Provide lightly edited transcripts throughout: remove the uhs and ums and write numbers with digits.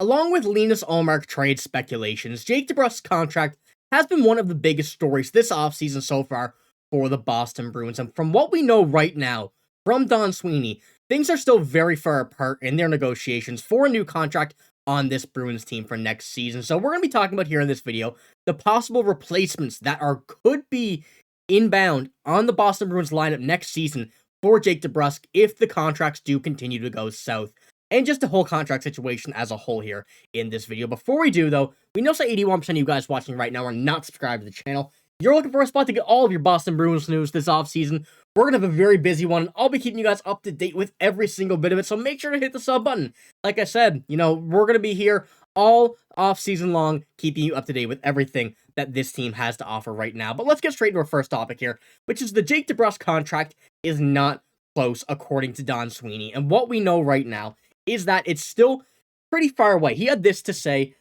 Along with Linus Ullmark trade speculations, Jake DeBrusk's contract has been one of the biggest stories this offseason so far for the Boston Bruins. And from what we know right now from Don Sweeney, things are still very far apart in their negotiations for a new contract on this Bruins team for next season. So we're going to be talking about here in this video the possible replacements that could be inbound on the Boston Bruins lineup next season for Jake DeBrusk if the contracts do continue to go south. And just the whole contract situation as a whole here in this video. Before we do, though, we know that 81% of you guys watching right now are not subscribed to the channel. You're looking for a spot to get all of your Boston Bruins news this offseason. We're going to have a very busy one. I'll be keeping you guys up to date with every single bit of it, so make sure to hit the sub button. Like I said, we're going to be here all offseason long, keeping you up to date with everything that this team has to offer right now. But let's get straight into our first topic here, which is the Jake DeBrusk contract is not close, according to Don Sweeney. And what we know right now is that it's still pretty far away. He had this to say,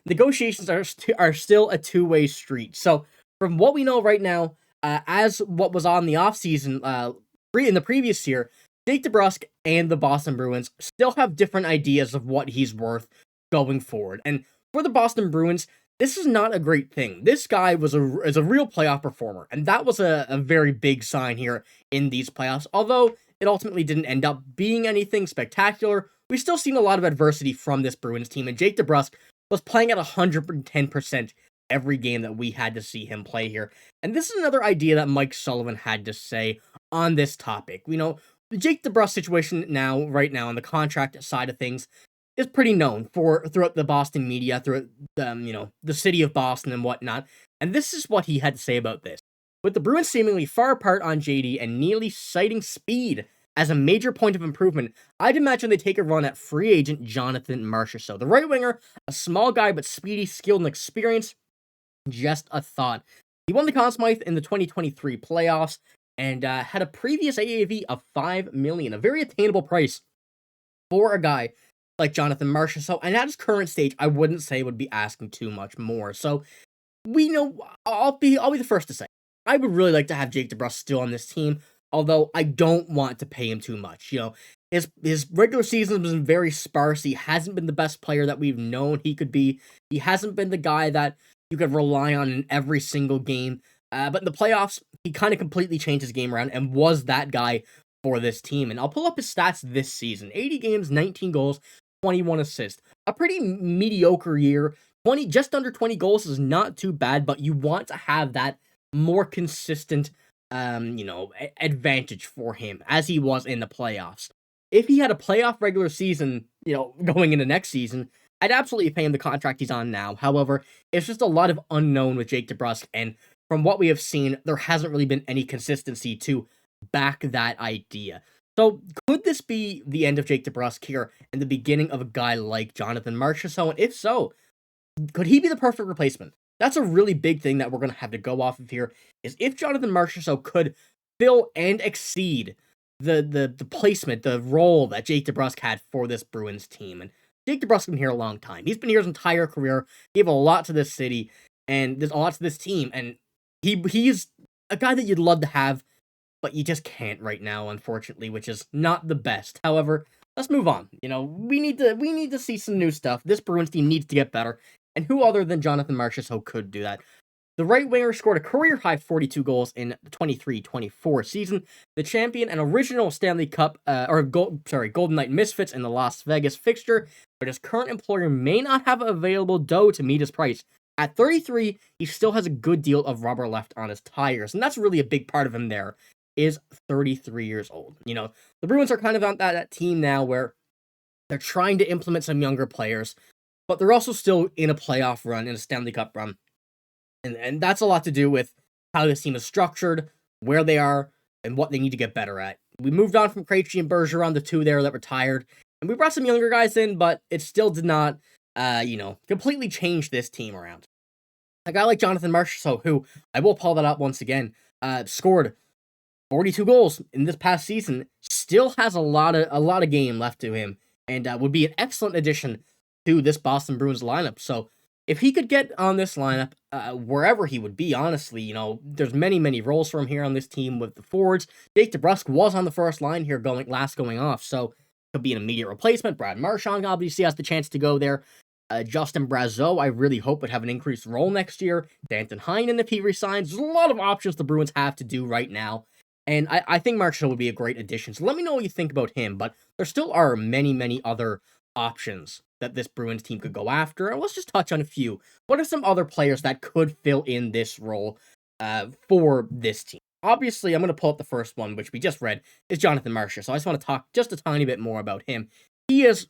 negotiations are still a two-way street. So from what we know right now, as what was on the offseason in the previous year, Jake DeBrusk and the Boston Bruins still have different ideas of what he's worth going forward. And for the Boston Bruins, this is not a great thing. This guy is a real playoff performer, and that was a very big sign here in these playoffs. Although it ultimately didn't end up being anything spectacular, we've still seen a lot of adversity from this Bruins team, and Jake DeBrusk was playing at 110% every game that we had to see him play here. And this is another idea that Mike Sullivan had to say on this topic. The Jake DeBrusk situation right now on the contract side of things is pretty known throughout the Boston media, throughout the city of Boston and whatnot. And this is what he had to say about this. With the Bruins seemingly far apart on JD and Neely citing speed as a major point of improvement, I'd imagine they take a run at free agent Jonathan Marchessault. The right winger, a small guy but speedy, skilled, and experienced. Just a thought. He won the Conn Smythe in the 2023 playoffs and had a previous AAV of $5 million, a very attainable price for a guy like Jonathan Marchessault. And at his current stage, I wouldn't say would be asking too much more. So I'll be the first to say, I would really like to have Jake DeBrusk still on this team, although I don't want to pay him too much. His regular season has been very sparse. He hasn't been the best player that we've known he could be. He hasn't been the guy that you could rely on in every single game. But in the playoffs, he kind of completely changed his game around and was that guy for this team. And I'll pull up his stats this season. 80 games, 19 goals, 21 assists. A pretty mediocre year. Just under 20 goals is not too bad, but you want to have that more consistent, advantage for him as he was in the playoffs. If he had a playoff regular season, going into next season, I'd absolutely pay him the contract he's on now. However, it's just a lot of unknown with Jake DeBrusk, and from what we have seen, there hasn't really been any consistency to back that idea. So, could this be the end of Jake DeBrusk here and the beginning of a guy like Jonathan Marchessault? And if so, could he be the perfect replacement? That's a really big thing that we're going to have to go off of here, is if Jonathan Marchessault could fill and exceed the placement, the role that Jake DeBrusk had for this Bruins team. And Jake DeBrusk's been here a long time. He's been here his entire career. He gave a lot to this city, and there's a lot to this team, and he's a guy that you'd love to have, but you just can't right now, unfortunately, which is not the best. However, let's move on. We need to see some new stuff. This Bruins team needs to get better. And who other than Jonathan Marchessault could do that? The right winger scored a career-high 42 goals in the 23-24 season. The champion and original Stanley Cup, Golden Knight Misfits in the Las Vegas fixture, but his current employer may not have available dough to meet his price. At 33, he still has a good deal of rubber left on his tires, and that's really a big part of him there, is 33 years old. The Bruins are kind of on that team now where they're trying to implement some younger players, but they're also still in a playoff run, in a Stanley Cup run. And that's a lot to do with how this team is structured, where they are, and what they need to get better at. We moved on from Krejci and Bergeron, the two there that retired, and we brought some younger guys in, but it still did not, completely change this team around. A guy like Jonathan Marchessault, who, I will pull that up once again, scored 42 goals in this past season, still has a lot of game left to him, and would be an excellent addition to this Boston Bruins lineup. So if he could get on this lineup, wherever he would be, honestly, there's many roles for him here on this team with the forwards. Jake DeBrusk was on the first line here going off. So could be an immediate replacement. Brad Marchand obviously has the chance to go there. Justin Brazeau, I really hope would have an increased role next year. Danton Heinen, if he resigns. There's a lot of options the Bruins have to do right now. And I think Marchand would be a great addition. So let me know what you think about him. But there still are many, many other options that this Bruins team could go after. And let's just touch on a few. What are some other players that could fill in this role for this team? Obviously, I'm going to pull up the first one, which we just read, is Jonathan Marchessault. So I just want to talk just a tiny bit more about him. He is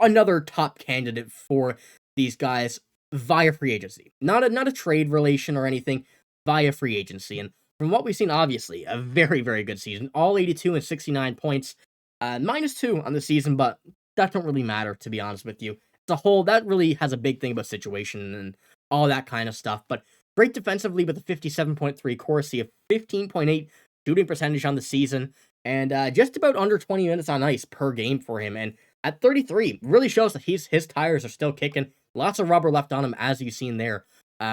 another top candidate for these guys via free agency. Not a trade relation or anything, via free agency. And from what we've seen, obviously, a very, very good season. All 82 and 69 points. -2 on the season, but that don't really matter, to be honest with you. As a whole, that really has a big thing about situation and all that kind of stuff. But great defensively with a 57.3 Corsi, a 15.8 shooting percentage on the season, and just about under 20 minutes on ice per game for him. And at 33, really shows that his tires are still kicking. Lots of rubber left on him, as you've seen there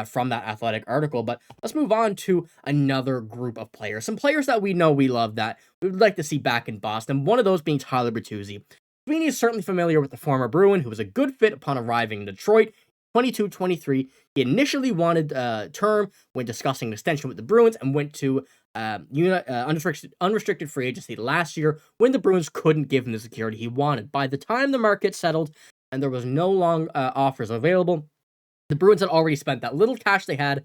from that Athletic article. But let's move on to another group of players. Some players that we know we love that we would like to see back in Boston. One of those being Tyler Bertuzzi. Sweeney is certainly familiar with the former Bruin, who was a good fit upon arriving in Detroit. 22-23. He initially wanted a term when discussing an extension with the Bruins and went to unrestricted free agency last year when the Bruins couldn't give him the security he wanted. By the time the market settled and there was no long offers available, the Bruins had already spent that little cash they had.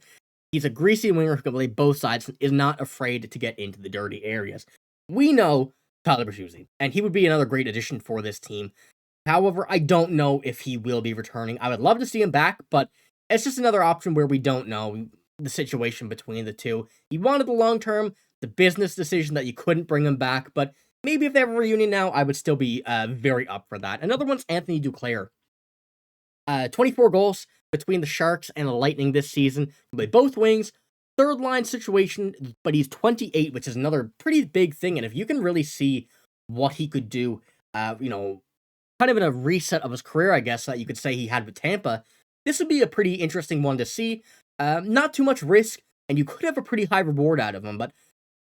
He's a greasy winger who can play both sides and is not afraid to get into the dirty areas. We know Tyler Bertuzzi, and he would be another great addition for this team. However, I don't know if he will be returning. I would love to see him back, but it's just another option where we don't know the situation between the two. He wanted the long term, the business decision that you couldn't bring him back, but maybe if they have a reunion now, I would still be very up for that. Another one's Anthony Duclair. 24 goals between the Sharks and the Lightning this season. He played both wings, third line situation, but he's 28, which is another pretty big thing. And if you can really see what he could do, kind of in a reset of his career, I guess, that you could say he had with Tampa, this would be a pretty interesting one to see. Not too much risk, and you could have a pretty high reward out of him, but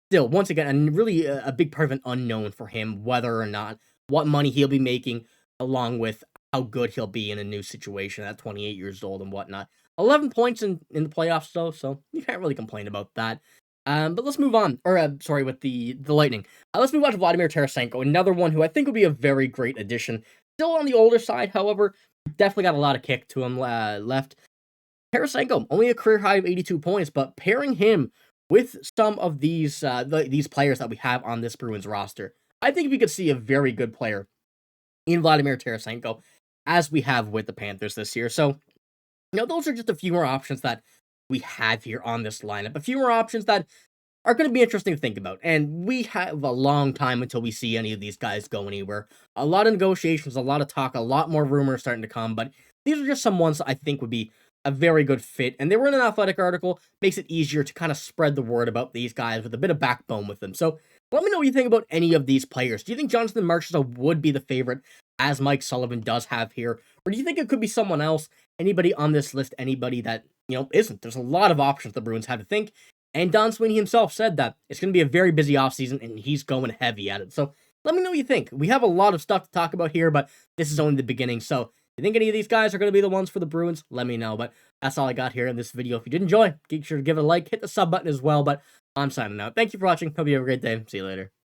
still, once again, and really a big part of an unknown for him, whether or not, what money he'll be making, along with how good he'll be in a new situation at 28 years old and whatnot. 11 points in the playoffs, though, so you can't really complain about that. But let's move on, with the Lightning. Let's move on to Vladimir Tarasenko, another one who I think would be a very great addition. Still on the older side, however, definitely got a lot of kick to him left. Tarasenko, only a career high of 82 points, but pairing him with some of these players that we have on this Bruins roster, I think we could see a very good player in Vladimir Tarasenko, as we have with the Panthers this year. So, those are just a few more options that we have here on this lineup. A few more options that are going to be interesting to think about. And we have a long time until we see any of these guys go anywhere. A lot of negotiations, a lot of talk, a lot more rumors starting to come. But these are just some ones that I think would be a very good fit. And they were in an Athletic article. Makes it easier to kind of spread the word about these guys with a bit of backbone with them. So let me know what you think about any of these players. Do you think Jonathan Marchessault would be the favorite, as Mike Sullivan does have here? Or do you think it could be someone else? Anybody on this list? Anybody that, isn't? There's a lot of options the Bruins have to think. And Don Sweeney himself said that it's going to be a very busy offseason, and he's going heavy at it. So let me know what you think. We have a lot of stuff to talk about here, but this is only the beginning. So if you think any of these guys are going to be the ones for the Bruins, let me know. But that's all I got here in this video. If you did enjoy, make sure to give it a like, hit the sub button as well. But I'm signing out. Thank you for watching. Hope you have a great day. See you later.